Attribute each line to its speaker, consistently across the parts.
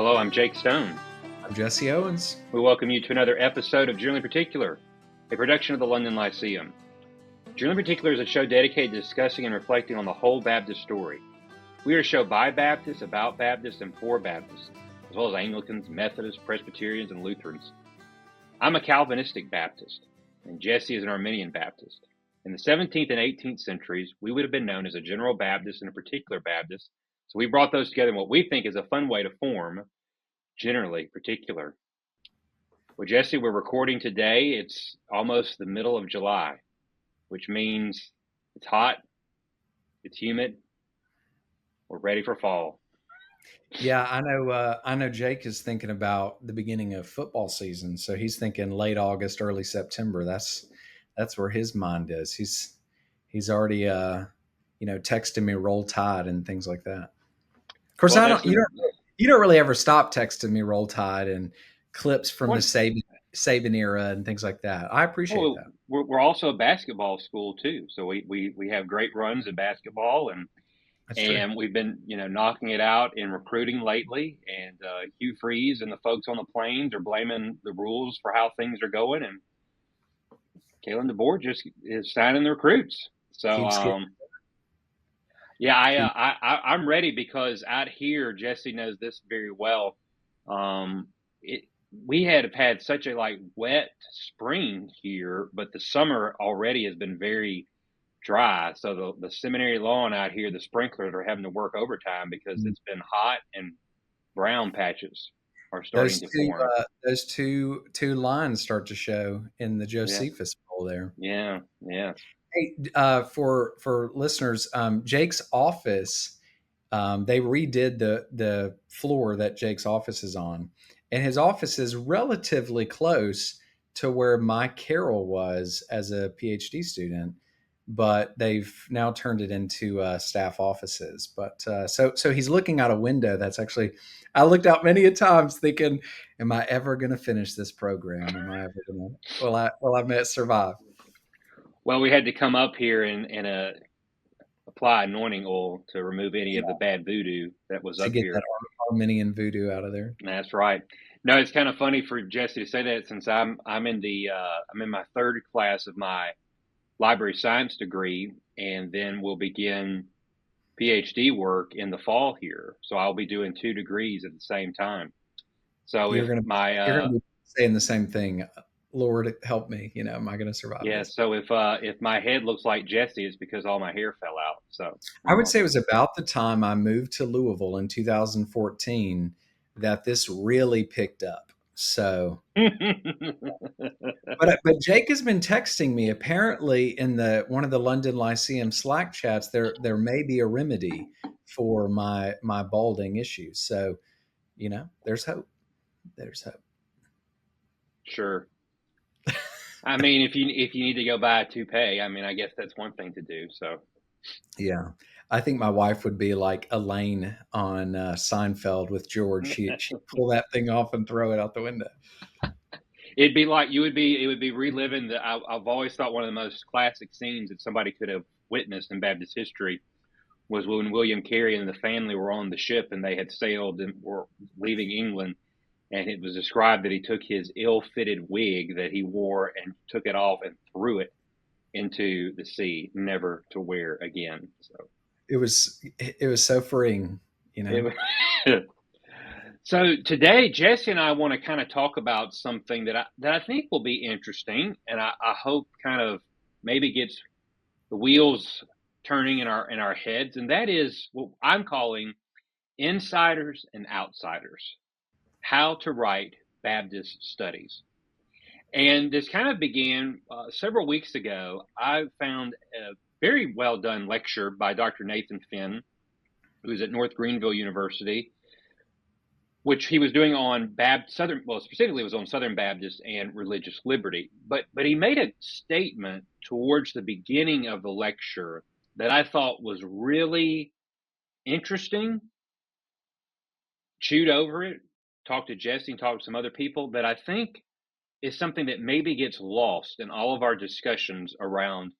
Speaker 1: Hello, I'm Jake Stone.
Speaker 2: I'm Jesse Owens.
Speaker 1: We welcome you to another episode of Generally Particular, a production of the London Lyceum. Generally Particular is a show dedicated to discussing and reflecting on the whole Baptist story. We are a show by Baptists, about Baptists, and for Baptists, as well as Anglicans, Methodists, Presbyterians, and Lutherans. I'm a Calvinistic Baptist, and Jesse is an Arminian Baptist. In the 17th and 18th centuries, we would have been known as a general Baptist and a particular Baptist, so we brought those together in what we think is a fun way to form generally particular. Well, Jesse, we're recording today. It's almost the middle of July, which means it's hot, it's humid, we're ready for fall.
Speaker 2: Yeah, I know Jake is thinking about the beginning of football season, so he's thinking late August, early September. That's where his mind is. He's already texting me roll tide and things like that. Of course,
Speaker 1: Well,
Speaker 2: I don't you don't really ever stop texting me roll tide and clips from the Saban era and things like that. I appreciate that.
Speaker 1: We're also a basketball school too, so we have great runs in basketball, and we've been knocking it out in recruiting lately. And Hugh Freeze and the folks on the Plains are blaming the rules for how things are going, and Kalen DeBoer just is signing the recruits. So I'm ready because out here, Jesse knows this very well. We have had such a wet spring here, but the summer already has been very dry. So the seminary lawn out here, the sprinklers are having to work overtime because it's been hot and brown patches are starting to form.
Speaker 2: Those two lines start to show in the Josephus Bowl there.
Speaker 1: Yeah.
Speaker 2: Hey, for listeners, Jake's office, they redid the floor that Jake's office is on, and his office is relatively close to where my Carol was as a PhD student, but they've now turned it into staff offices. But so he's looking out a window. That's actually, I looked out many a times thinking, am I ever going to finish this program? Am I ever going to, will I survive?
Speaker 1: Well, we had to come up here and apply anointing oil to remove any of the bad voodoo that was up here. To get that
Speaker 2: Arminian voodoo out of there.
Speaker 1: That's right. No, it's kind of funny for Jesse to say that since I'm in my third class of my library science degree, and then we'll begin PhD work in the fall here. So I'll be doing 2 degrees at the same time. So
Speaker 2: you're going to be saying the same thing. Lord, help me. Am I going to survive?
Speaker 1: Yeah.
Speaker 2: This?
Speaker 1: So if my head looks like Jesse, it's because all my hair fell out. So
Speaker 2: I would say it was about the time I moved to Louisville in 2014 that this really picked up. So, but Jake has been texting me. Apparently, in one of the London Lyceum Slack chats, there may be a remedy for my balding issues. So, there's hope. There's hope.
Speaker 1: Sure. I mean, if you need to go buy a toupee, I mean, I guess that's one thing to do. So,
Speaker 2: yeah, I think my wife would be like Elaine on Seinfeld with George. She'd pull that thing off and throw it out the window.
Speaker 1: It'd be like it would be reliving I've always thought one of the most classic scenes that somebody could have witnessed in Baptist history was when William Carey and the family were on the ship and they had sailed and were leaving England. And it was described that he took his ill-fitted wig that he wore and took it off and threw it into the sea, never to wear again. So
Speaker 2: it was so freeing,
Speaker 1: So today, Jesse and I want to kind of talk about something that I think will be interesting, and I hope kind of maybe gets the wheels turning in our heads, and that is what I'm calling insiders and outsiders. How to write Baptist studies. And this kind of began several weeks ago. I found a very well done lecture by Dr. Nathan Finn, who's at North Greenville University, which he was doing on specifically it was on Southern Baptist and religious liberty. But he made a statement towards the beginning of the lecture that I thought was really interesting. Chewed over it, talked to Jesse and talked to some other people, that I think is something that maybe gets lost in all of our discussions around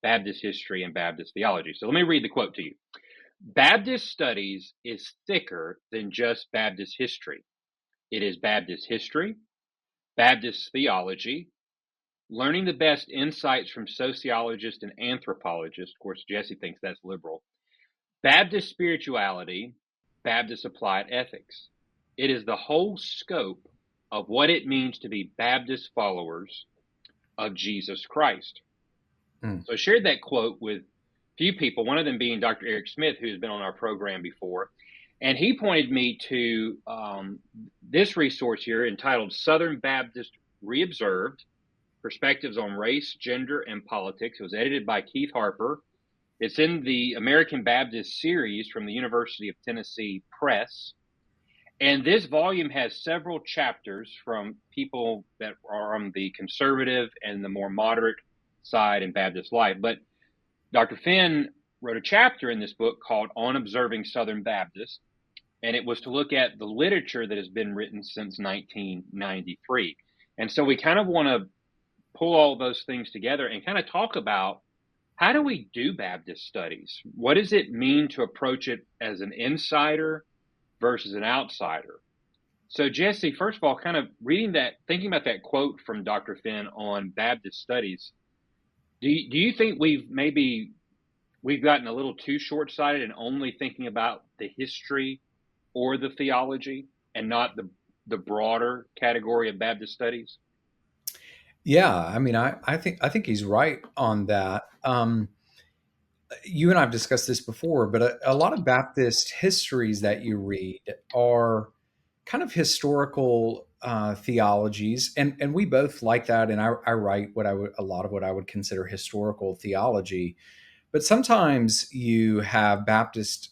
Speaker 1: Baptist history and Baptist theology. So let me read the quote to you. Baptist studies is thicker than just Baptist history. It is Baptist history, Baptist theology, learning the best insights from sociologists and anthropologists. Of course, Jesse thinks that's liberal. Baptist spirituality, Baptist applied ethics. It is the whole scope of what it means to be Baptist followers of Jesus Christ.
Speaker 2: Mm.
Speaker 1: So I shared that quote with a few people, one of them being Dr. Eric Smith, who's been on our program before. And he pointed me to this resource here entitled Southern Baptist Reobserved Perspectives on Race, Gender, and Politics. It was edited by Keith Harper. It's in the American Baptist series from the University of Tennessee Press. And this volume has several chapters from people that are on the conservative and the more moderate side in Baptist life. But Dr. Finn wrote a chapter in this book called On Observing Southern Baptists, and it was to look at the literature that has been written since 1993. And so we kind of want to pull all those things together and kind of talk about how do we do Baptist studies? What does it mean to approach it as an insider versus an outsider? So, Jesse, first of all, kind of reading that, thinking about that quote from Dr. Finn on Baptist studies, do you think we've gotten a little too short-sighted and only thinking about the history or the theology and not the broader category of Baptist studies?
Speaker 2: Yeah, I mean, I think he's right on that. You and I've discussed this before, but a lot of Baptist histories that you read are kind of historical theologies, and we both like that. And I write what I would a lot of what I would consider historical theology. But sometimes you have Baptist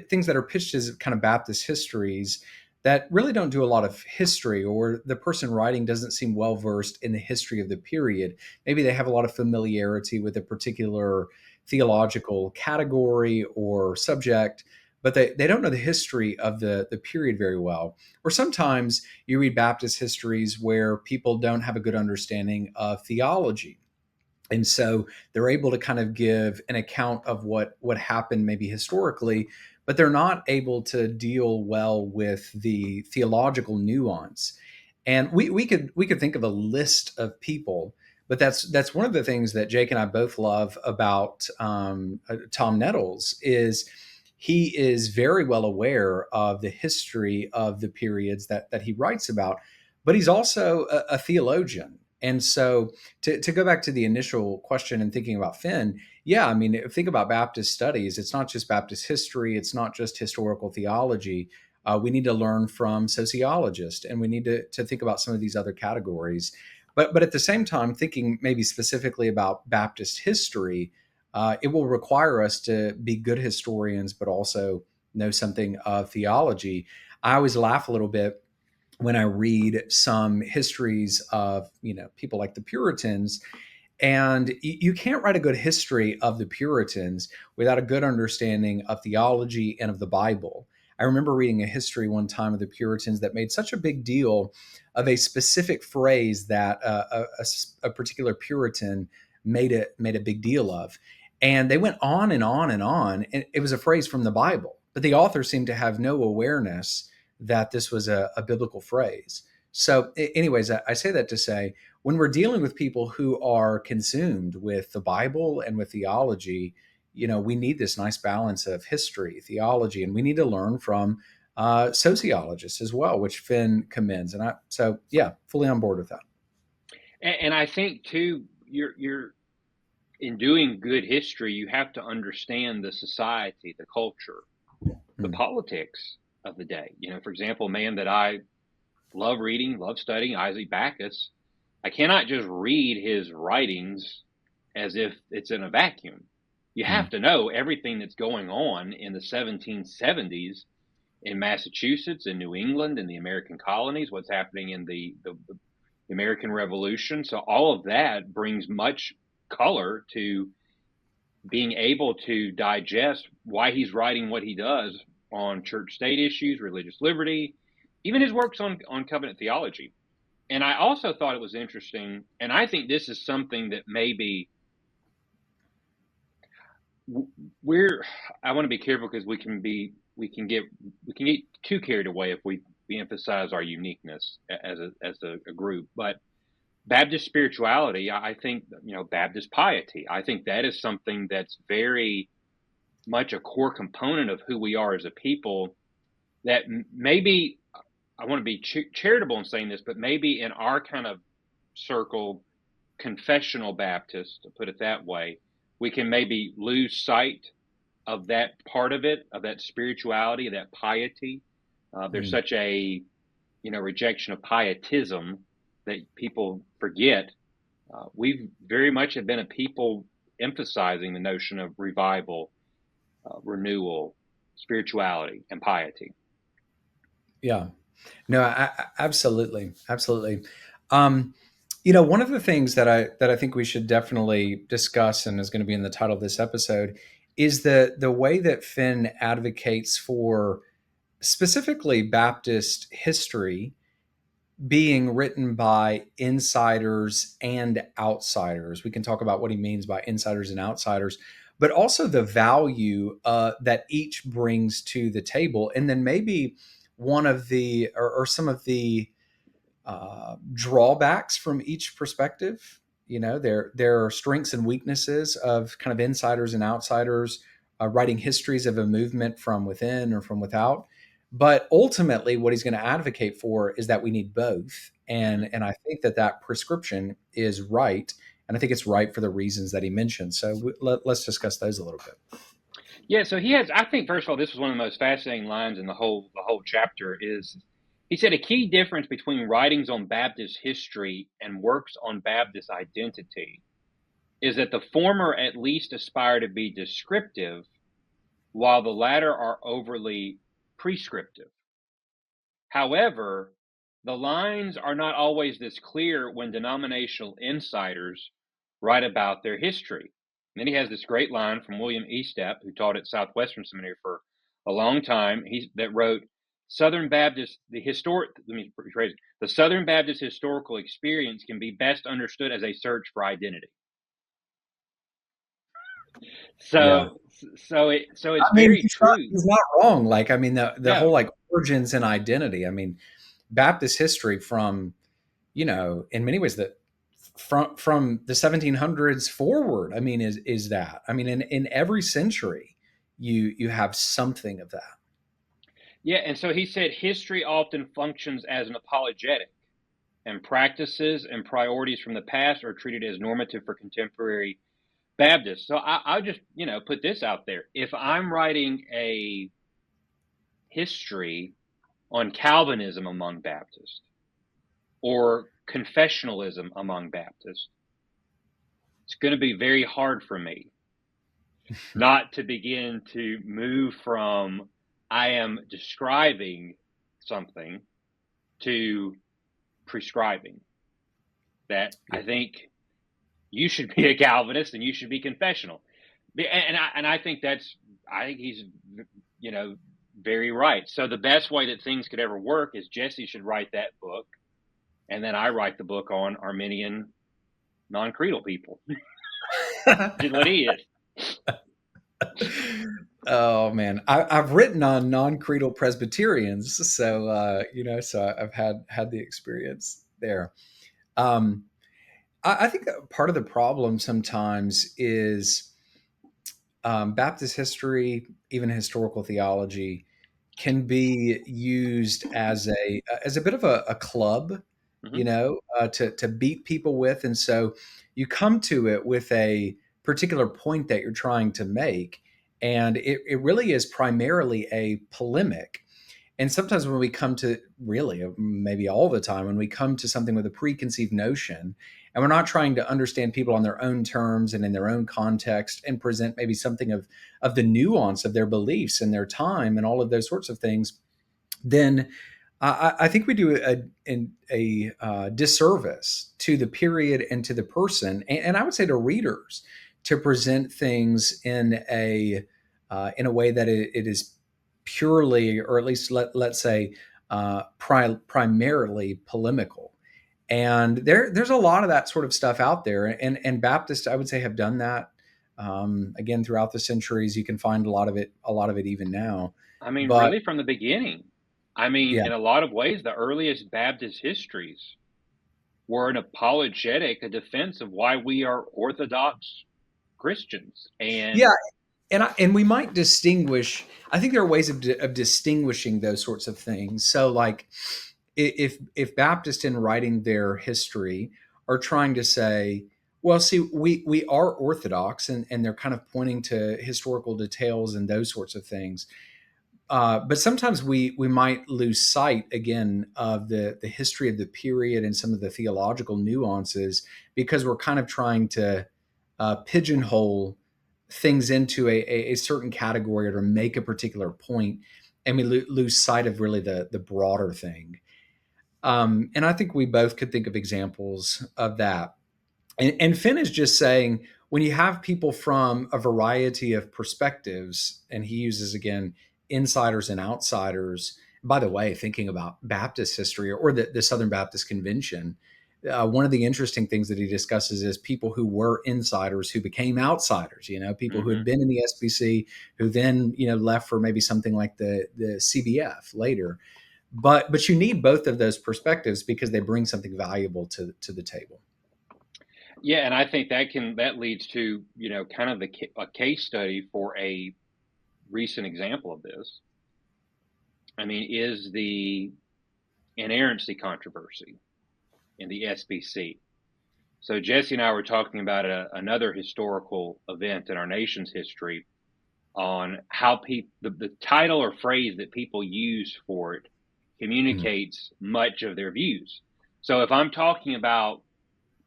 Speaker 2: things that are pitched as kind of Baptist histories that really don't do a lot of history, or the person writing doesn't seem well versed in the history of the period. Maybe they have a lot of familiarity with a particular theological category or subject, but they don't know the history of the period very well. Or sometimes you read Baptist histories where people don't have a good understanding of theology, and so they're able to kind of give an account of what happened maybe historically, but they're not able to deal well with the theological nuance. And we could think of a list of people, but that's one of the things that Jake and I both love about Tom Nettles is he is very well aware of the history of the periods that he writes about, but he's also a theologian. And so to go back to the initial question and thinking about Finn, yeah, I mean, think about Baptist studies. It's not just Baptist history. It's not just historical theology. We need to learn from sociologists, and we need to think about some of these other categories. But at the same time, thinking maybe specifically about Baptist history, it will require us to be good historians, but also know something of theology. I always laugh a little bit when I read some histories of people like the Puritans, and you can't write a good history of the Puritans without a good understanding of theology and of the Bible. I remember reading a history one time of the Puritans that made such a big deal of a specific phrase that a particular Puritan made a big deal of, and they went on and on and on. And it was a phrase from the Bible, but the author seemed to have no awareness that this was a biblical phrase. So, anyways, I say that to say, when we're dealing with people who are consumed with the Bible and with theology, we need this nice balance of history, theology, and we need to learn from sociologists as well, which Finn commends. So yeah, fully on board with that.
Speaker 1: And I think too, you're in doing good history, you have to understand the society, the culture, the
Speaker 2: Mm.
Speaker 1: politics of the day. For example, a man that I love reading, love studying, Isaac Backus, I cannot just read his writings as if it's in a vacuum. You have
Speaker 2: Mm.
Speaker 1: to know everything that's going on in the 1770s in Massachusetts, in New England, in the American colonies, what's happening in the American Revolution. So all of that brings much color to being able to digest why he's writing what he does on church state issues, religious liberty, even his works on covenant theology. And I also thought it was interesting, and I think this is something that maybe we're I want to be careful because we can get too carried away if we we emphasize our uniqueness as a group. But Baptist spirituality, I think, Baptist piety, I think that is something that's very much a core component of who we are as a people. That maybe I want to be charitable in saying this, but maybe in our kind of circle, confessional Baptist, to put it that way, we can maybe lose sight of that part of it, of that spirituality, of that piety. There's
Speaker 2: Mm.
Speaker 1: such a rejection of pietism that people forget. We've very much have been a people emphasizing the notion of revival, renewal, spirituality, and piety.
Speaker 2: Yeah. No, absolutely, absolutely. One of the things that I think we should definitely discuss, and is going to be in the title of this episode, is the way that Finn advocates for specifically Baptist history being written by insiders and outsiders. We can talk about what he means by insiders and outsiders, but also the value that each brings to the table, and then maybe one of the or some of the drawbacks from each perspective. There are strengths and weaknesses of kind of insiders and outsiders writing histories of a movement from within or from without. But ultimately, what he's going to advocate for is that we need both,
Speaker 1: Mm-hmm.
Speaker 2: and I think that prescription is right, and I think it's right for the reasons that he mentioned. So let's discuss those a little bit.
Speaker 1: Yeah, so he has. I think first of all, this was one of the most fascinating lines in the whole chapter. Is he said a key difference between writings on Baptist history and works on Baptist identity is that the former at least aspire to be descriptive, while the latter are overly prescriptive. However, the lines are not always this clear when denominational insiders write about their history. And then he has this great line from William Estep, who taught at Southwestern Seminary for a long time. That wrote, "Southern Baptist, let me rephrase it. The Southern Baptist historical experience can be best understood as a search for identity."
Speaker 2: Yeah.
Speaker 1: So, it's
Speaker 2: I mean,
Speaker 1: very
Speaker 2: he's not
Speaker 1: true.
Speaker 2: he's not wrong. Like, I mean, the whole
Speaker 1: No,
Speaker 2: like origins and identity. I mean, Baptist history from, in many ways, that from the 1700s forward. I mean, is that? I mean, in every century, you have something of that.
Speaker 1: yeah, and so he said history often functions as an apologetic, and practices and priorities from the past are treated as normative for contemporary Baptists. So I'll just, put this out there. If I'm writing a history on Calvinism among Baptists or confessionalism among Baptists, it's going to be very hard for me not to begin to move from I am describing something to prescribing that
Speaker 2: Yeah.
Speaker 1: I think you should be a Calvinist and you should be confessional. And I think he's you know very right. So the best way that things could ever work is Jesse should write that book, and then I write the book on Arminian non-creedal people, which is what he is.
Speaker 2: Oh man, I've written on non-creedal Presbyterians, so so I've had the experience there. Um, I think that part of the problem sometimes is Baptist history, even historical theology, can be used as a bit of a club,
Speaker 1: Hmm.
Speaker 2: to beat people with, and so you come to it with a particular point that you're trying to make, and it really is primarily a polemic. And sometimes when we come to really, maybe all the time, when we come to something with a preconceived notion, and we're not trying to understand people on their own terms and in their own context and present maybe something of the nuance of their beliefs and their time and all of those sorts of things, then I think we do a disservice to the period and to the person, and I would say to readers, to present things in a way that it is purely, or at least let's say, primarily polemical. And there's a lot of that sort of stuff out there, and Baptists, I would say, have done that. Again, throughout the centuries, you can find a lot of it even now.
Speaker 1: I mean,
Speaker 2: But
Speaker 1: really from the beginning. I mean,
Speaker 2: Yeah.
Speaker 1: in a lot of ways, the earliest Baptist histories were an apologetic, a defense of why we are Orthodox Christians.
Speaker 2: Yeah,
Speaker 1: And
Speaker 2: and we might distinguish. I think there are ways of distinguishing those sorts of things. So, like, if Baptists in writing their history are trying to say, well, see, we are Orthodox, and they're kind of pointing to historical details and those sorts of things. But sometimes we might lose sight again of the history of the period and some of the theological nuances because we're kind of trying to pigeonhole things into a certain category or to make a particular point, and we lose sight of really the broader thing. And I think we both could think of examples of that. And Finn is just saying when you have people from a variety of perspectives, and he uses again insiders and outsiders. By the way, thinking about Baptist history or the Southern Baptist Convention, one of the interesting things that he discusses is people who were insiders who became outsiders. You know, people who had
Speaker 1: mhm.
Speaker 2: been in the SBC who then left for maybe something like the CBF later. But you need both of those perspectives because they bring something valuable to the table.
Speaker 1: Yeah, and I think that leads to, kind of a case study for a recent example of this. I mean, is the inerrancy controversy in the SBC. So Jesse and I were talking about another historical event in our nation's history on how the title or phrase that people use for it
Speaker 2: Mhm.
Speaker 1: communicates much of their views. So if I'm talking about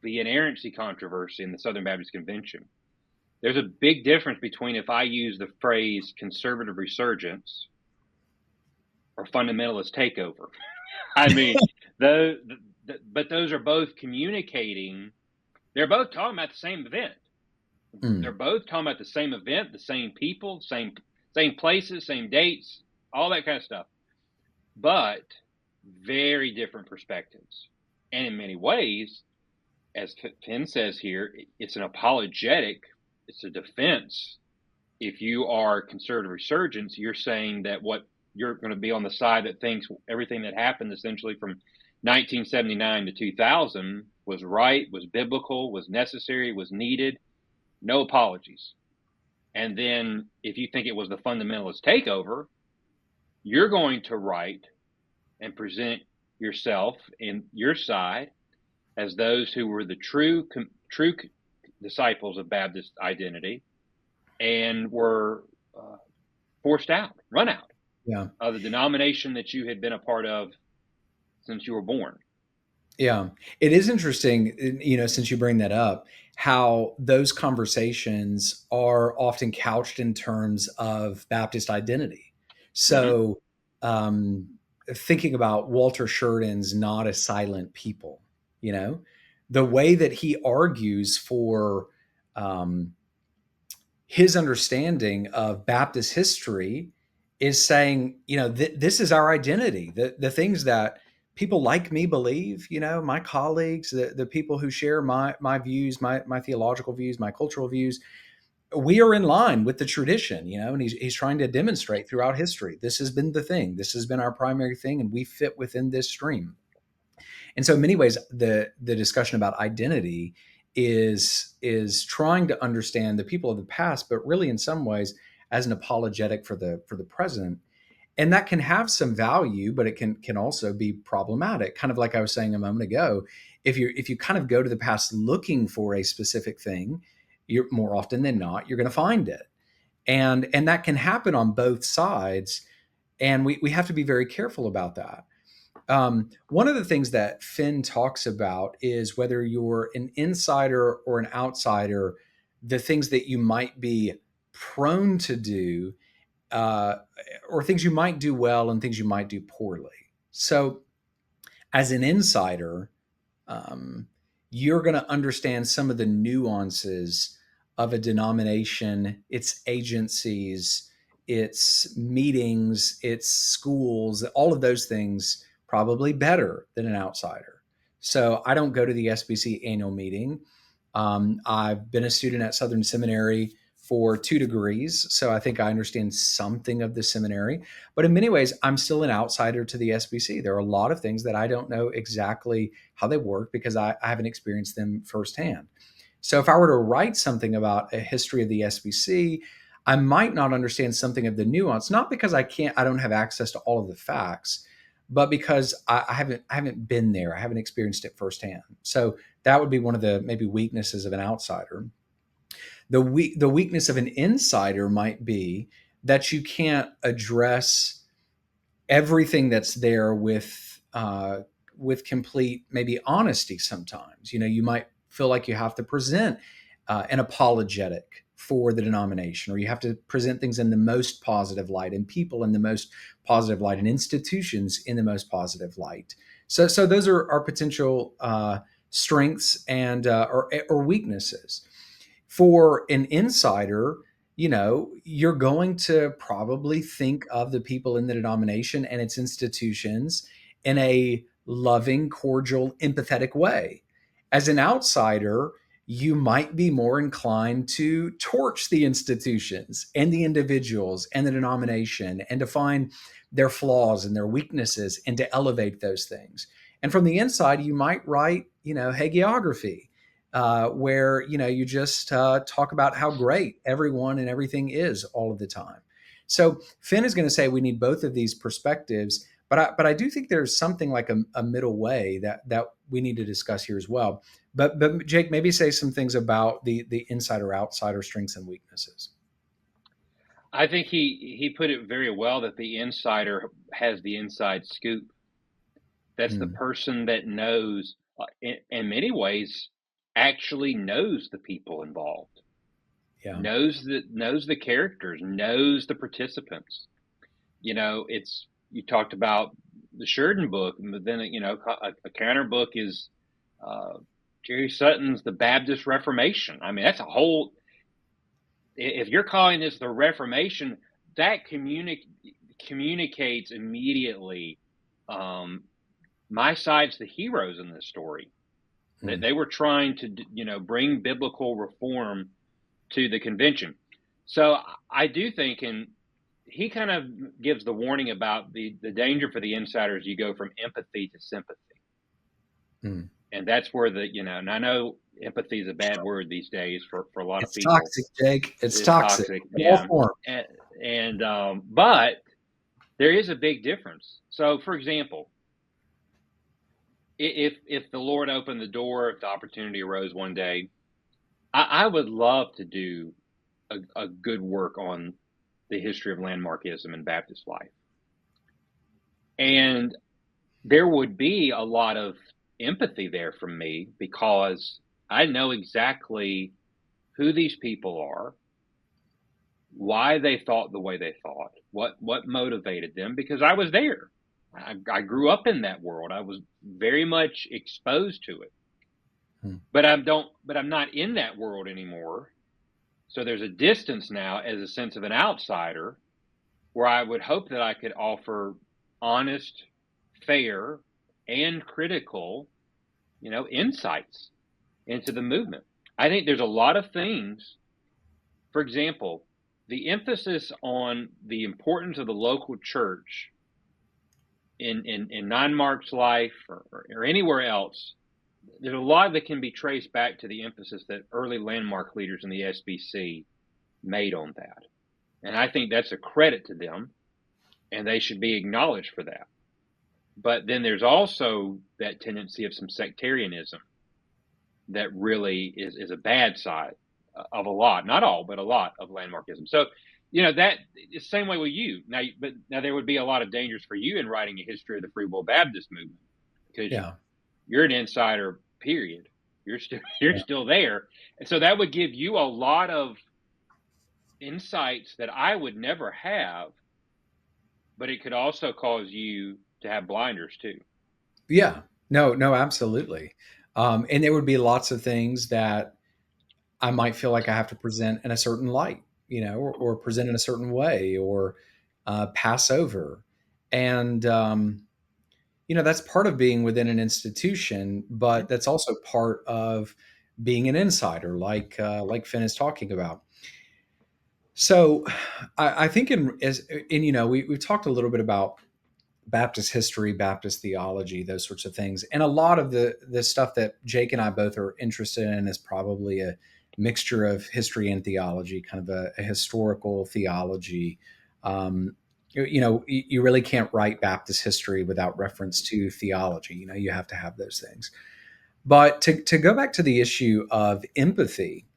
Speaker 1: the inerrancy controversy in the Southern Baptist Convention, there's a big difference between if I use the phrase conservative resurgence or fundamentalist takeover. I mean, but those are both communicating. They're both talking about the same event. They're
Speaker 2: Mm.
Speaker 1: both talking about the same event, the same people, same places, same dates, all that kind of stuff. But very different perspectives. And in many ways, as Finn says here, it's an apologetic, it's a defense. If you are conservative resurgence, you're saying that what you're going to be on the side that thinks everything that happened essentially from 1979 to 2000 was right, was biblical, was necessary, was needed. No apologies. And then if you think it was the fundamentalist takeover, you're going to write and present yourself and your side as those who were the true disciples of Baptist identity and were forced out, run out
Speaker 2: Yeah.
Speaker 1: of the denomination that you had been a part of since you were born.
Speaker 2: Yeah, it is interesting, since you bring that up, how those conversations are often couched in terms of Baptist identity.
Speaker 1: Mm-hmm.
Speaker 2: So, um, thinking about Walter Sheridan's "Not a Silent People," you know, the way that he argues for um, his understanding of Baptist history is saying, this is our identity. The things that people like me believe, my colleagues, the people who share my views, my theological views, my cultural views, we are in line with the tradition, and he's trying to demonstrate throughout history. This has been the thing. This has been our primary thing, and we fit within this stream. And so in many ways, the discussion about identity is trying to understand the people of the past, but really in some ways as an apologetic for the present. And that can have some value, but it can also be problematic. Kind of like I was saying a moment ago, if you kind of go to the past looking for a specific thing, you're more often than not, you're going to find it. And that can happen on both sides. And we have to be very careful about that. One of the things that Finn talks about is whether you're an insider or an outsider, the things that you might be prone to do, uh, or things you might do well and things you might do poorly. So, as an insider, um, you're going to understand some of the nuances of a denomination, its agencies, its meetings, its schools, all of those things probably better than an outsider. So I don't go to the SBC annual meeting. I've been a student at Southern Seminary for 2 degrees. So I think I understand something of the seminary. But in many ways, I'm still an outsider to the SBC. There are a lot of things that I don't know exactly how they work because I haven't experienced them firsthand. So if I were to write something about a history of the SBC, I might not understand something of the nuance, not because I don't have access to all of the facts, but because I haven't been there. I haven't experienced it firsthand. So that would be one of the maybe weaknesses of an outsider. The weakness of an insider might be that you can't address everything that's there with complete maybe honesty. Sometimes you might feel like you have to present an apologetic for the denomination, or you have to present things in the most positive light, and people in the most positive light, and institutions in the most positive light. So those are our potential strengths and or weaknesses. For an insider, you're going to probably think of the people in the denomination and its institutions in a loving, cordial, empathetic way. As an outsider, you might be more inclined to torch the institutions and the individuals and the denomination, and to find their flaws and their weaknesses and to elevate those things. And from the inside, you might write, hagiography, where you just talk about how great everyone and everything is all of the time. So Finn is going to say we need both of these perspectives, but I do think there's something like a middle way that we need to discuss here as well. But Jake, maybe say some things about the insider outsider strengths and weaknesses.
Speaker 1: I think he put it very well that the insider has the inside scoop. That's the
Speaker 2: Hmm.
Speaker 1: person that knows, in many ways, actually knows the people involved,
Speaker 2: Yeah.
Speaker 1: knows the characters, knows the participants. It's you talked about the Sheridan book, but then a counter book is uh, Jerry Sutton's The Baptist Reformation. I mean, that's a whole. If you're calling this the Reformation, that communicates immediately. Um, my side's the heroes in this story. That
Speaker 2: Hmm.
Speaker 1: they were trying to, bring biblical reform to the convention. So I do think, and he kind of gives the warning about the danger for the insiders. You go from empathy to sympathy,
Speaker 2: Hmm.
Speaker 1: and that's where and I know empathy is a bad word these days for a lot of
Speaker 2: It's
Speaker 1: people.
Speaker 2: toxic, Jake. It's
Speaker 1: It's
Speaker 2: toxic
Speaker 1: toxic,
Speaker 2: in all
Speaker 1: yeah,
Speaker 2: forms.
Speaker 1: and but there is a big difference. So, for example, if the Lord opened the door, if the opportunity arose one day, I would love to do a good work on the history of landmarkism in Baptist life. And there would be a lot of empathy there from me because I know exactly who these people are, why they thought the way they thought, what motivated them, because I was there. I grew up in that world. I was very much exposed to it.
Speaker 2: Hmm.
Speaker 1: But I'm not in that world anymore. So there's a distance now as a sense of an outsider where I would hope that I could offer honest, fair, and critical, insights into the movement. I think there's a lot of things. For example, the emphasis on the importance of the local church in Nine Mark's life or anywhere else, there's a lot that can be traced back to the emphasis that early landmark leaders in the SBC made on that. And I think that's a credit to them, and they should be acknowledged for that. But then there's also that tendency of some sectarianism that really is a bad side of a lot, not all, but a lot of landmarkism. So, that the same way with you now. But now there would be a lot of dangers for you in writing a history of the Free Will Baptist movement because
Speaker 2: Yeah.
Speaker 1: you're an insider. Period. You're still there, and so that would give you a lot of insights that I would never have. But it could also cause you to have blinders too.
Speaker 2: Yeah. No, no, absolutely. And there would be lots of things that I might feel like I have to present in a certain light, or present in a certain way, or pass over. And, that's part of being within an institution, but
Speaker 1: Mhm.
Speaker 2: that's also part of being an insider, like Finn is talking about. So I think we've talked a little bit about Baptist history, Baptist theology, those sorts of things. And a lot of the stuff that Jake and I both are interested in is probably a mixture of history and theology, kind of a historical theology. You really can't write Baptist history without reference to theology. You have to have those things. But to go back to the issue of empathy,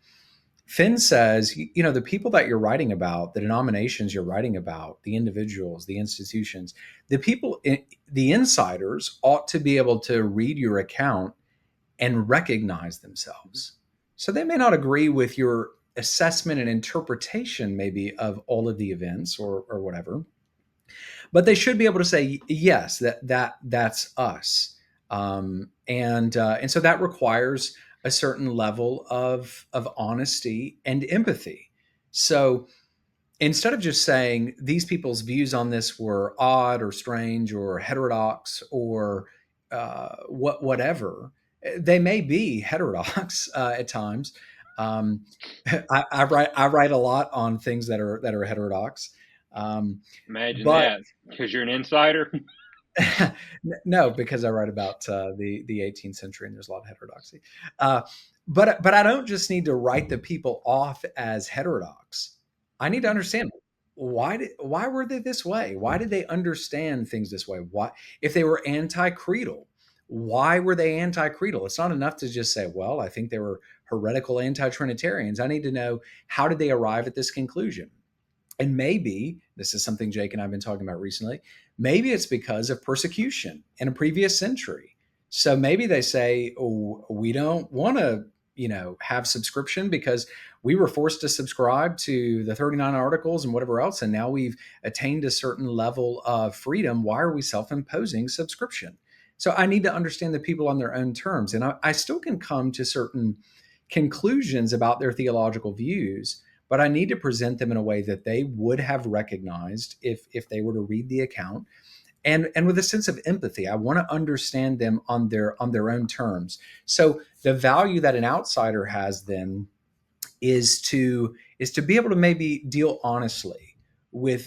Speaker 2: Finn says, the people that you're writing about, the denominations you're writing about, the individuals, the institutions, the people, the insiders ought to be able to read your account and recognize themselves. So they may not agree with your assessment and interpretation, maybe, of all of the events or whatever, but they should be able to say, yes, that's us. And so that requires a certain level of honesty and empathy. So instead of just saying these people's views on this were odd or strange or heterodox or whatever, they may be heterodox at times. Um, I write a lot on things that are heterodox. Um,
Speaker 1: Imagine
Speaker 2: but
Speaker 1: that, because you're an insider.
Speaker 2: no, because I write about the 18th century, and there's a lot of heterodoxy. Uh, but I don't just need to write the people off as heterodox. I need to understand why were they this way? Why did they understand things this way? Why, if they were anti-creedal, why were they anti-creedal? It's not enough to just say, well, I think they were heretical anti-Trinitarians. I need to know, how did they arrive at this conclusion? And maybe this is something Jake and I've been talking about recently. Maybe it's because of persecution in a previous century. So maybe they say, oh, we don't want to, have subscription because we were forced to subscribe to the 39 articles and whatever else. And now we've attained a certain level of freedom. Why are we self imposing subscription? So I need to understand the people on their own terms. And I still can come to certain conclusions about their theological views, but I need to present them in a way that they would have recognized if they were to read the account, and with a sense of empathy. I want to understand them on their own terms. So the value that an outsider has then is to be able to maybe deal honestly with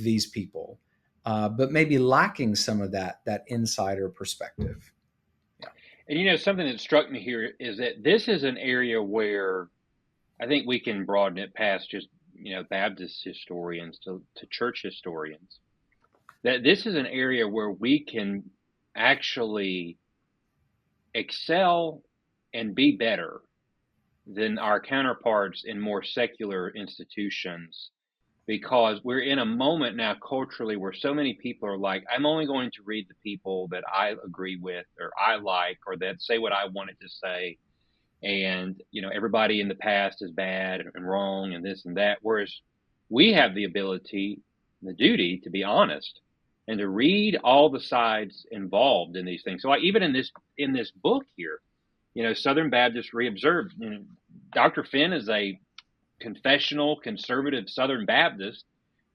Speaker 2: these people, but maybe lacking some of that insider perspective. Yeah,
Speaker 1: And something that struck me here is that this is an area where I think we can broaden it past just Baptist historians to church historians. That this is an area where we can actually excel and be better than our counterparts in more secular institutions, because we're in a moment now culturally where so many people are like, I'm only going to read the people that I agree with or I like or that say what I wanted to say. And, everybody in the past is bad and wrong and this and that. Whereas we have the ability, the duty to be honest and to read all the sides involved in these things. So like even in this book here, Southern Baptist Reobserved, Dr. Finn is a confessional conservative Southern Baptist,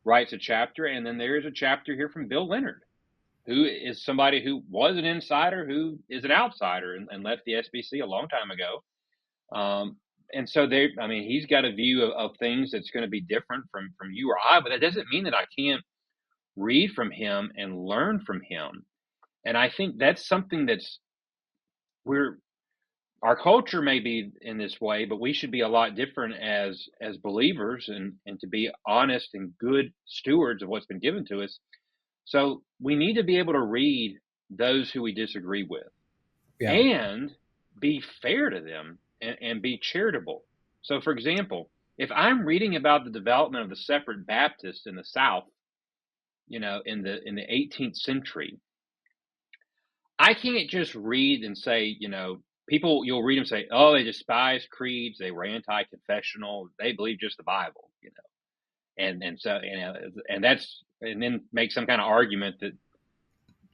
Speaker 1: writes a chapter, and then there is a chapter here from Bill Leonard, who is somebody who was an insider, who is an outsider, and left the SBC a long time ago. Um, and so he's got a view of things that's going to be different from you or I, but that doesn't mean that I can't read from him and learn from him. And I think that's something we're our culture may be in this way, but we should be a lot different as believers, and to be honest and good stewards of what's been given to us. So we need to be able to read those who we disagree with
Speaker 2: yeah,
Speaker 1: and be fair to them, and be charitable. So for example, if I'm reading about the development of the separate Baptists in the South, in the 18th century, I can't just read and say, people, you'll read them say, oh, they despise creeds, they were anti-confessional, they believe just the Bible, and so and then make some kind of argument that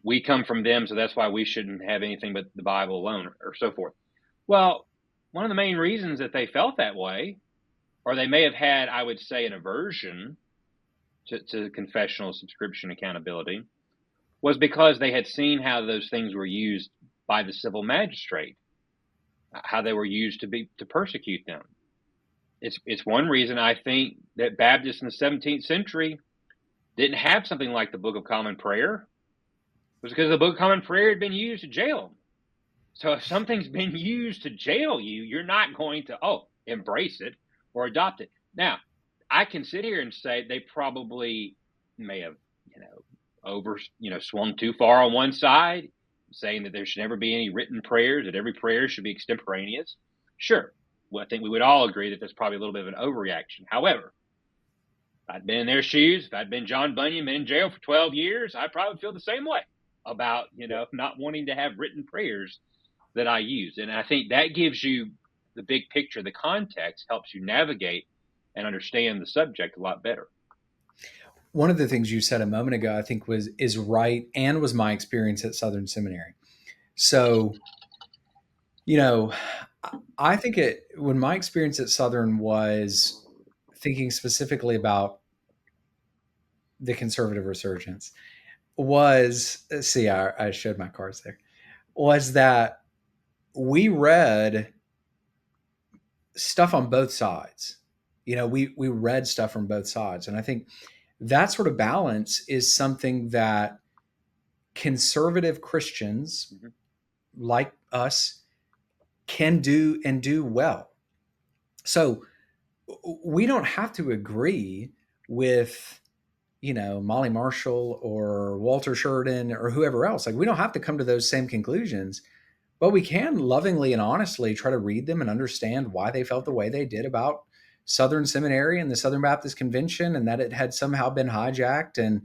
Speaker 1: we come from them, so that's why we shouldn't have anything but the Bible alone, or so forth. Well, one of the main reasons that they felt that way, or they may have had, I would say, an aversion to confessional subscription accountability, was because they had seen how those things were used by the civil magistrate, how they were used to persecute them. it's one reason I think that Baptists in the 17th century didn't have something like the Book of Common Prayer, was because the Book of Common Prayer had been used to jail them. So if something's been used to jail you, you're not going to embrace it or adopt it. Now, I can sit here and say they probably may have, swung too far on one side, saying that there should never be any written prayers, that every prayer should be extemporaneous. Sure. Well, I think we would all agree that that's probably a little bit of an overreaction. However, if I'd been in their shoes, if I'd been John Bunyan, been in jail for 12 years, I'd probably feel the same way about, not wanting to have written prayers that I use. And I think that gives you the big picture, the context helps you navigate and understand the subject a lot better.
Speaker 2: One of the things you said a moment ago, I think is right, and was my experience at Southern Seminary. So, you know, I think when my experience at Southern was thinking specifically about the conservative resurgence was, see, I showed my cards there, was that we read stuff on both sides. We read stuff from both sides. And I think that sort of balance is something that conservative Christians
Speaker 1: Mm-hmm.
Speaker 2: like us can do and do well. So we don't have to agree with, Molly Marshall or Walter Sheridan or whoever else. Like, we don't have to come to those same conclusions, but we can lovingly and honestly try to read them and understand why they felt the way they did about Southern Seminary and the Southern Baptist Convention, and that it had somehow been hijacked. And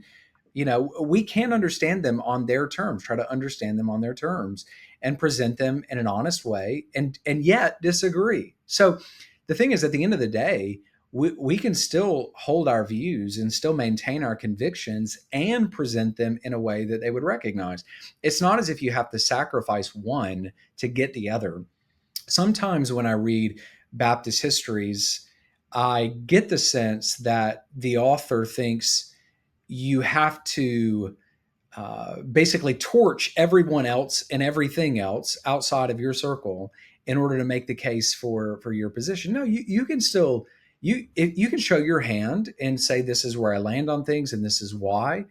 Speaker 2: we can understand them on their terms, try to understand them on their terms, and present them in an honest way, and yet disagree. So the thing is, at the end of the day, we can still hold our views and still maintain our convictions and present them in a way that they would recognize. It's not as if you have to sacrifice one to get the other. Sometimes when I read Baptist histories, I get the sense that the author thinks you have to basically torch everyone else and everything else outside of your circle in order to make the case for your position. No, you can still you can show your hand and say, this is where I land on things and this is why,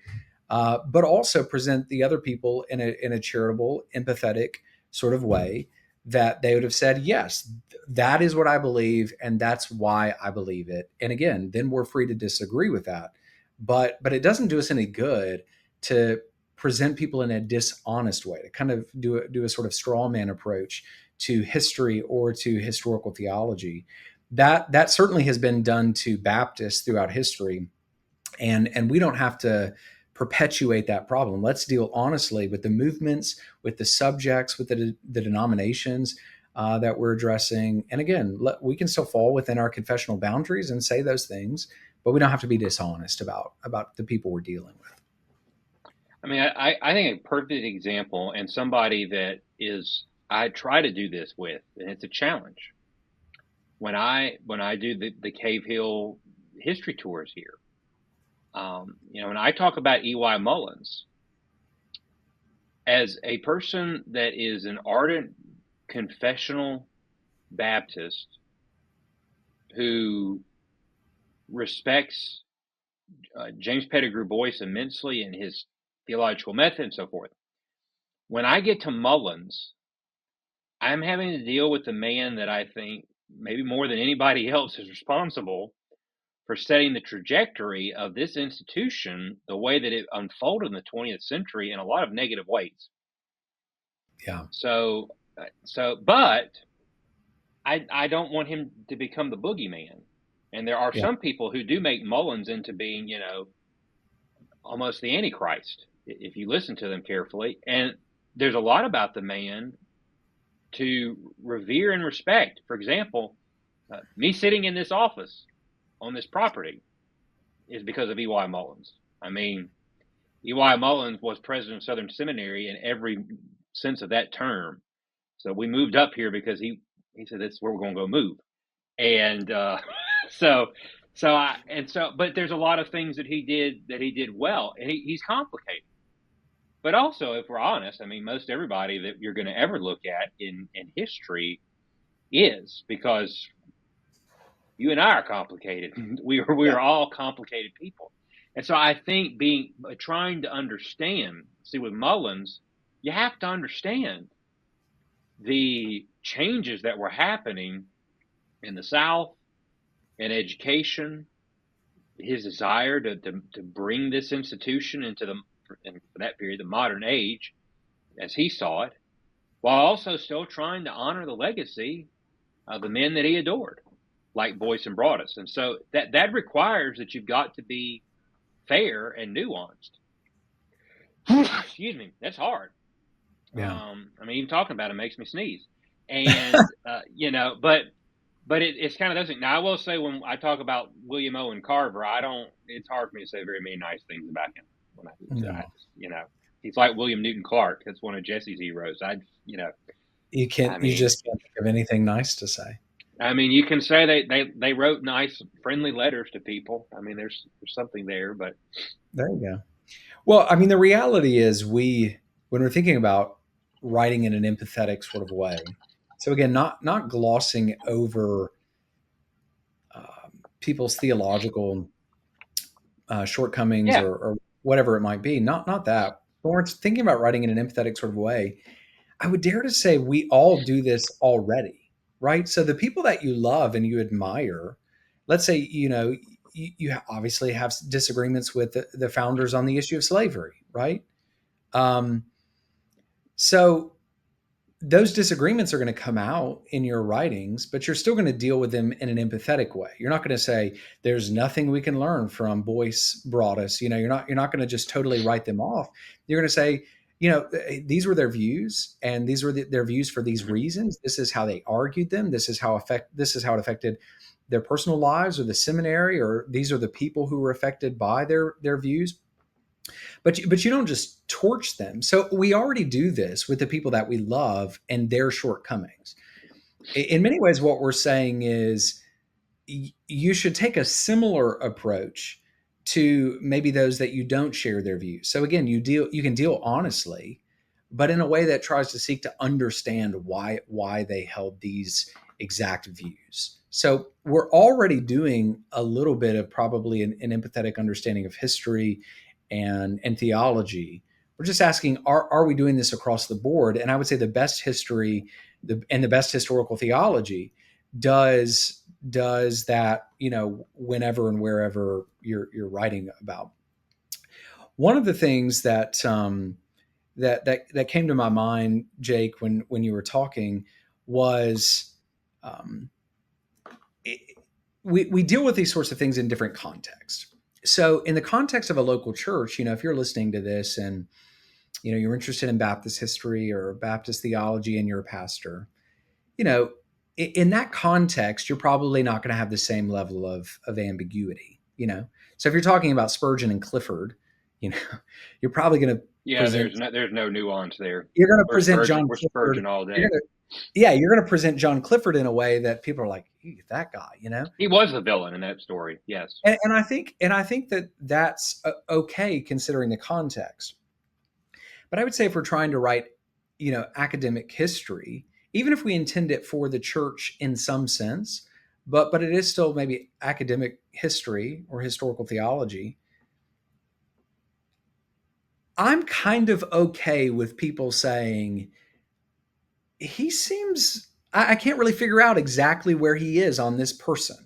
Speaker 2: but also present the other people in a charitable, empathetic sort of way that they would have said, yes, that is what I believe and that's why I believe it. And again, then we're free to disagree with that, but it doesn't do us any good to present people in a dishonest way, to kind of do a sort of straw man approach to history or to historical theology. That certainly has been done to Baptists throughout history, and we don't have to perpetuate that problem. Let's deal honestly with the movements, with the subjects, with the denominations that we're addressing. And again, we can still fall within our confessional boundaries and say those things, but we don't have to be dishonest about the people we're dealing with.
Speaker 1: I mean, I think a perfect example, and somebody that I try to do this with, and it's a challenge. When I do the Cave Hill history tours here, when I talk about E.Y. Mullins, as a person that is an ardent confessional Baptist who respects James Pettigrew Boyce immensely and his theological method and so forth, when I get to Mullins, I'm having to deal with the man that I think maybe more than anybody else is responsible for setting the trajectory of this institution the way that it unfolded in the 20th century in a lot of negative ways.
Speaker 2: Yeah.
Speaker 1: But I don't want him to become the boogeyman. And there are
Speaker 2: Yeah.
Speaker 1: some people who do make Mullins into being, almost the Antichrist, if you listen to them carefully. And there's a lot about the man to revere and respect. For example, me sitting in this office on this property is because of E.Y. Mullins. I mean, E.Y. Mullins was president of Southern Seminary in every sense of that term. So we moved up here because he said, that's where we're going to go move. And but there's a lot of things that he did well, and he's complicated. But also, if we're honest, I mean, most everybody that you're going to ever look at in history is, because You and I are complicated. We
Speaker 2: Yeah.
Speaker 1: are all complicated people. And so I think being trying to understand, see with Mullins, you have to understand the changes that were happening in the South, in education, his desire to bring this institution into the, in, for that period, the modern age, as he saw it, while also still trying to honor the legacy of the men that he adored, like Boyce and Broadus. And so that requires that you've got to be fair and nuanced. Excuse me, that's hard.
Speaker 2: Yeah.
Speaker 1: I mean, even talking about it makes me sneeze. And but it's kind of those things. Now, I will say when I talk about William Owen Carver, I don't. It's hard for me to say very many nice things about him. When I
Speaker 2: No.
Speaker 1: he's like William Newton Clark. That's one of Jesse's heroes. I
Speaker 2: You
Speaker 1: mean,
Speaker 2: just can't think of anything nice to say.
Speaker 1: you can say they wrote nice, friendly letters to people. I mean, there's something there, but
Speaker 2: There you go. Well, I mean, the reality is when we're thinking about writing in an empathetic sort of way. So again, not glossing over people's theological shortcomings
Speaker 1: yeah,
Speaker 2: or whatever it might be. Not that. But when we're thinking about writing in an empathetic sort of way, I would dare to say we all do this already, right? So the people that you love and you admire, let's say, you obviously have disagreements with the founders on the issue of slavery, right? Um, so those disagreements are going to come out in your writings, but you're still going to deal with them in an empathetic way. You're not going to say there's nothing we can learn from Boyce Broadus. You're not going to just totally write them off. You're going to say, these were their views, and these were their views for these
Speaker 1: mm-hmm.
Speaker 2: reasons. This is how they argued them. This is how it affected their personal lives or the seminary, or these are the people who were affected by their views. But you don't just torch them. So we already do this with the people that we love and their shortcomings. In many ways, what we're saying is you should take a similar approach to maybe those that you don't share their views. So again, you can deal honestly, but in a way that tries to seek to understand why they held these exact views. So we're already doing a little bit of probably an empathetic understanding of history and theology. We're just asking, are we doing this across the board? And I would say the best history and the best historical theology does that, whenever and wherever you're writing about. One of the things that came to my mind, Jake, when you were talking, was um, it, we deal with these sorts of things in different contexts. So in the context of a local church, if you're listening to this and you're interested in Baptist history or Baptist theology and you're a pastor, you know, in that context, you're probably not going to have the same level of ambiguity. So if you're talking about Spurgeon and Clifford, you know, you're probably going to
Speaker 1: yeah.
Speaker 2: present,
Speaker 1: There's no nuance there.
Speaker 2: you're going to present John
Speaker 1: We're
Speaker 2: Clifford.
Speaker 1: Spurgeon all
Speaker 2: You're
Speaker 1: day.
Speaker 2: going to, yeah, you're going to present John Clifford in a way that people are like, that guy.
Speaker 1: He was the villain in that story. Yes.
Speaker 2: And I think that that's okay considering the context. But I would say if we're trying to write, academic history, even if we intend it for the church in some sense, but it is still maybe academic history or historical theology, I'm kind of okay with people saying he seems I can't really figure out exactly where he is on this person.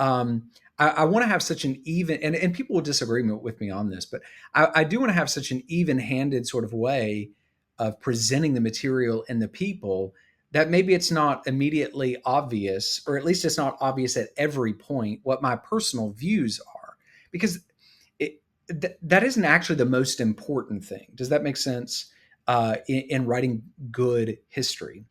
Speaker 2: I want to have such an even and people will disagree with me on this, but I do want to have such an even-handed sort of way of presenting the material and the people that maybe it's not immediately obvious, or at least it's not obvious at every point what my personal views are, because that isn't actually the most important thing. Does that make sense? In writing good history.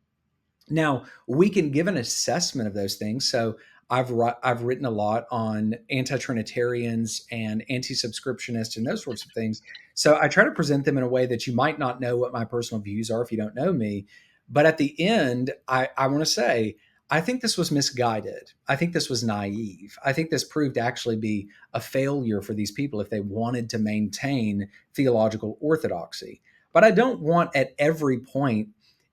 Speaker 2: Now, we can give an assessment of those things. So I've written a lot on anti-Trinitarians and anti-subscriptionists and those sorts of things. So I try to present them in a way that you might not know what my personal views are if you don't know me. But at the end, I want to say, I think this was misguided. I think this was naive. I think this proved to actually be a failure for these people if they wanted to maintain theological orthodoxy. But I don't want at every point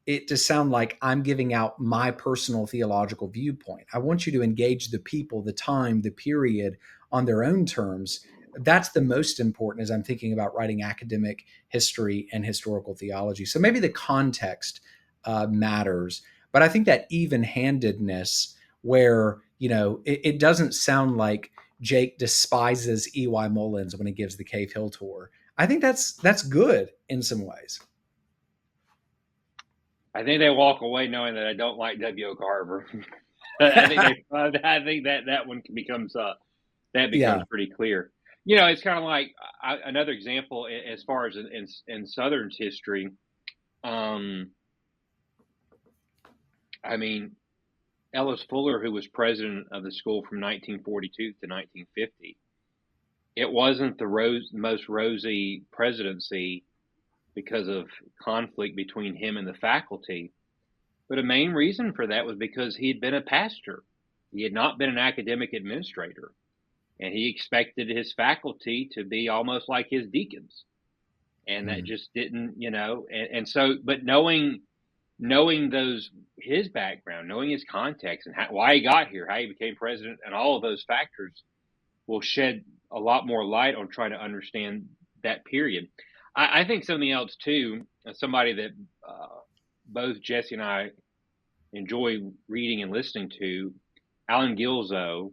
Speaker 2: it to sound like I'm giving out my personal theological viewpoint. I want you to engage the people, the time, the period on their own terms. That's the most important as I'm thinking about writing academic history and historical theology. So maybe the context matters, but I think that even-handedness, where it doesn't sound like Jake despises E.Y. Mullins when he gives the Cave Hill tour. I think that's good in some ways.
Speaker 1: I think they walk away knowing that I don't like W.O. Carver. I think I think that one becomes that becomes
Speaker 2: Yeah.
Speaker 1: pretty clear. It's kind of like another example as far as in Southern's history. Um, I mean, Ellis Fuller, who was president of the school from 1942 to 1950, it wasn't the most rosy presidency because of conflict between him and the faculty. But a main reason for that was because he had been a pastor. He had not been an academic administrator. And he expected his faculty to be almost like his deacons. And that
Speaker 2: Mm.
Speaker 1: just didn't, and so, but knowing his background, knowing his context and why he got here, how he became president, and all of those factors will shed a lot more light on trying to understand that period. I think something else too, somebody that both Jesse and I enjoy reading and listening to, Alan Gilzo,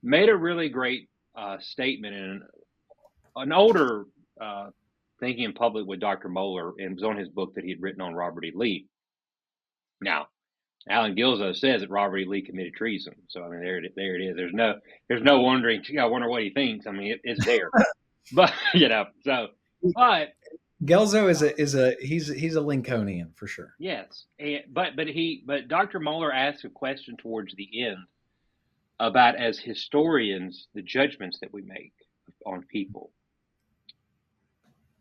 Speaker 1: made a really great statement in an older Thinking in Public with Dr. Moeller, and it was on his book that he had written on Robert E. Lee. Now, Alan Gilzo says that Robert E. Lee committed treason. So I mean, there it is. There's no wondering. I wonder what he thinks. I mean, it's there, but so, but
Speaker 2: Gelzo he's a Lincolnian for sure.
Speaker 1: yes, but Dr. Moeller asks a question towards the end about, as historians, the judgments that we make on people.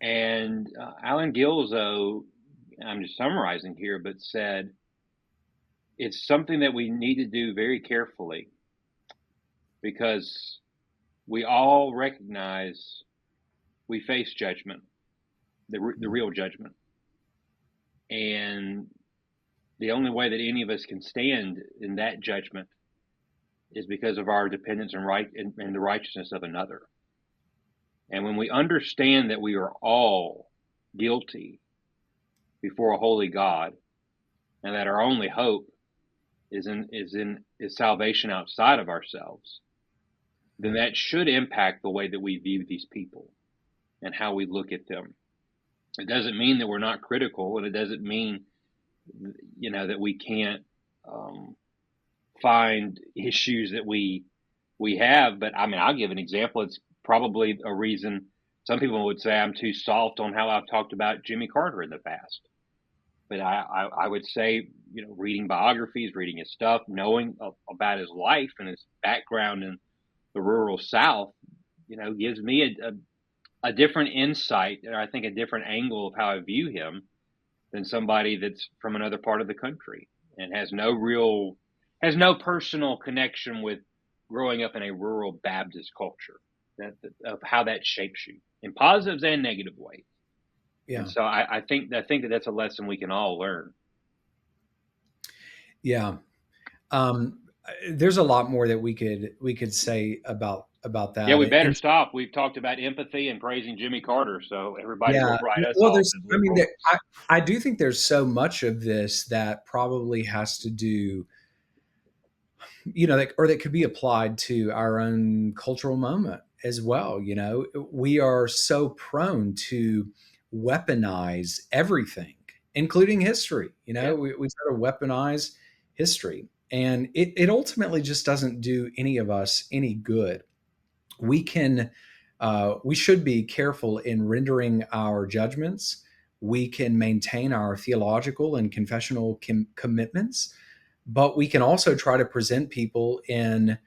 Speaker 1: And Alan Gilzo, I'm just summarizing here, but said it's something that we need to do very carefully, because we all recognize we face judgment, the real judgment. And the only way that any of us can stand in that judgment is because of our dependence and the righteousness of another. And when we understand that we are all guilty before a holy God, and that our only hope is salvation outside of ourselves, then that should impact the way that we view these people and how we look at them. It doesn't mean that we're not critical, and it doesn't mean, that we can't find issues that we have. But I mean, I'll give an example. It's probably a reason some people would say I'm too soft on how I've talked about Jimmy Carter in the past. But I would say, reading biographies, reading his stuff, knowing about his life and his background in the rural South, gives me a different insight, or I think a different angle of how I view him than somebody that's from another part of the country and has no personal connection with growing up in a rural Baptist culture, of how that shapes you in positives and negative ways.
Speaker 2: Yeah.
Speaker 1: And so I think that that's a lesson we can all learn.
Speaker 2: Yeah. There's a lot more that we could say about that.
Speaker 1: Yeah, we better stop. We've talked about empathy and praising Jimmy Carter, so everybody will write us off as liberal.
Speaker 2: I do think there's so much of this that probably has to do, or that could be applied to our own cultural moment as well. We are so prone to weaponize everything, including history.
Speaker 1: Yeah.
Speaker 2: We sort of weaponize history, and it ultimately just doesn't do any of us any good. We should be careful in rendering our judgments. We can maintain our theological and confessional commitments, but we can also try to present people in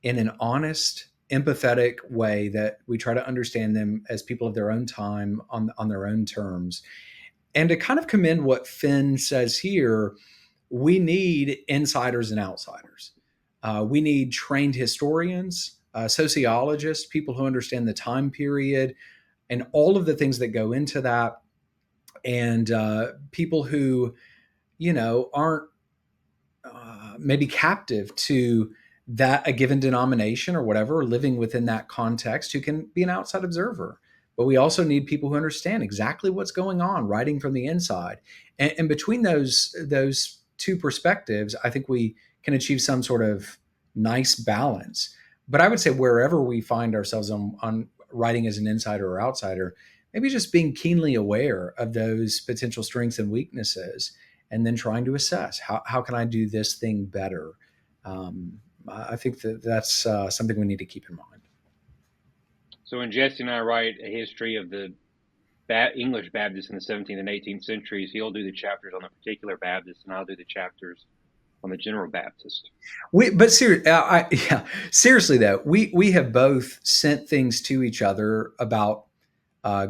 Speaker 2: an honest, empathetic way that we try to understand them as people of their own time, on their own terms. And to kind of commend what Finn says here, we need insiders and outsiders. We need trained historians, sociologists, people who understand the time period and all of the things that go into that, and people who aren't maybe captive to that a given denomination or whatever, living within that context, who can be an outside observer. But we also need people who understand exactly what's going on, writing from the inside. And between those two perspectives, I think we can achieve some sort of nice balance. But I would say wherever we find ourselves on writing as an insider or outsider, maybe just being keenly aware of those potential strengths and weaknesses, and then trying to assess how can I do this thing better. I think that's something we need to keep in mind.
Speaker 1: So when Jesse and I write a history of the English Baptists in the 17th and 18th centuries, he'll do the chapters on the particular Baptist, and I'll do the chapters on the general Baptist.
Speaker 2: Seriously though, we have both sent things to each other about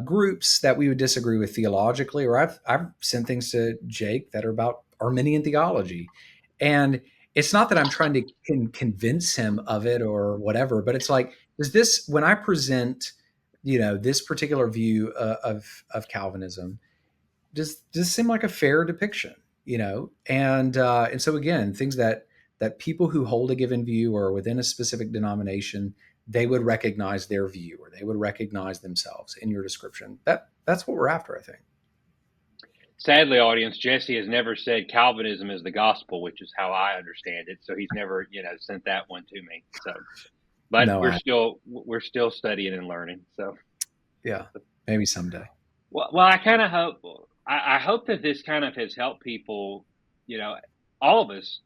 Speaker 2: groups that we would disagree with theologically, or I've sent things to Jake that are about Arminian theology, and it's not that I'm trying to convince him of it or whatever, but it's like, does this, when I present, this particular view of Calvinism, does this seem like a fair depiction? And so again, things that people who hold a given view or within a specific denomination, they would recognize their view, or they would recognize themselves in your description. That's what we're after, I think.
Speaker 1: Sadly, audience, Jesse has never said Calvinism is the gospel, which is how I understand it. So he's never, sent that one to me. So, but
Speaker 2: No,
Speaker 1: we're still studying and learning. So,
Speaker 2: yeah, maybe someday.
Speaker 1: Well, I kind of hope. I hope that this kind of has helped people, all of us,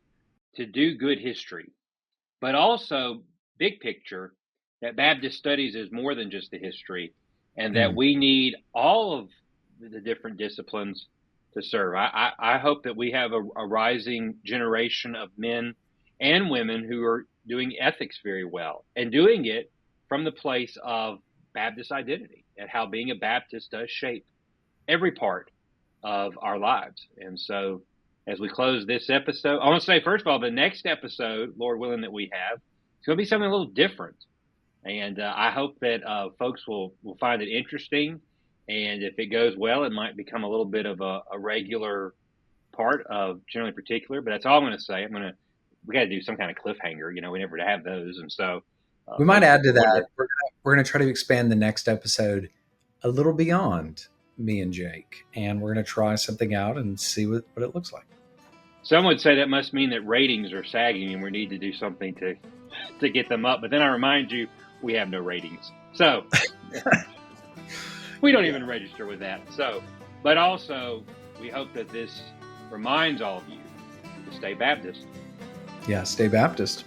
Speaker 1: to do good history, but also big picture, that Baptist studies is more than just the history, and that we need all of the different disciplines to serve. I hope that we have a rising generation of men and women who are doing ethics very well, and doing it from the place of Baptist identity, and how being a Baptist does shape every part of our lives. And so as we close this episode, I want to say, first of all, the next episode, Lord willing, that we have, it's going to be something a little different. And I hope that folks will find it interesting. And if it goes well, it might become a little bit of a regular part of Generally Particular. But that's all I'm going to say. We got to do some kind of cliffhanger. We never have those. And so
Speaker 2: we might add to that. We're going to try to expand the next episode a little beyond me and Jake, and we're going to try something out and see what it looks like.
Speaker 1: Some would say that must mean that ratings are sagging and we need to do something to get them up. But then I remind you, we have no ratings. So we don't even register with that. So, but also we hope that this reminds all of you to stay Baptist.
Speaker 2: Yeah, stay Baptist.